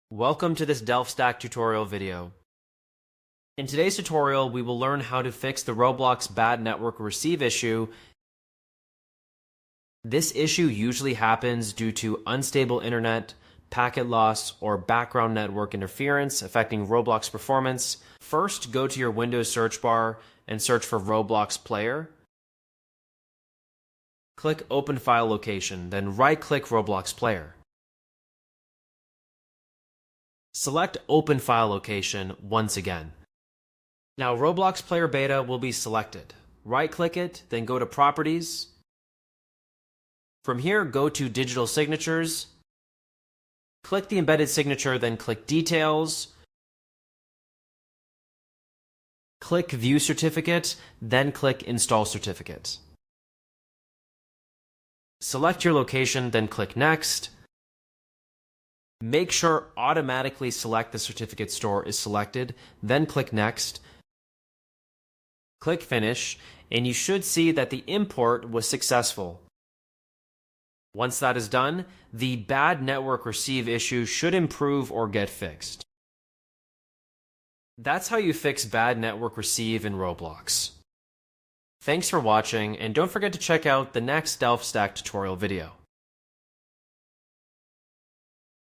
Welcome to this DelphStack tutorial video. In today's tutorial, we will learn how to fix the Roblox bad network receive issue. This issue usually happens due to unstable internet, packet loss, or background network interference affecting Roblox performance. First, go to your Windows search bar and search for Roblox Player. Click Open File Location, then right-click Roblox Player. Select Open File Location once again. Now Roblox Player Beta will be selected. Right-click it, then go to Properties. From here, go to Digital Signatures. Click the embedded signature, then click Details. Click View Certificate, then click Install Certificate. Select your location, then click Next. Make sure Automatically Select the Certificate Store is selected, then click Next. Click Finish, and you should see that the import was successful. Once that is done, the bad network receive issue should improve or get fixed. That's how you fix bad network receive in Roblox. Thanks for watching, and don't forget to check out the next DelphStack tutorial video.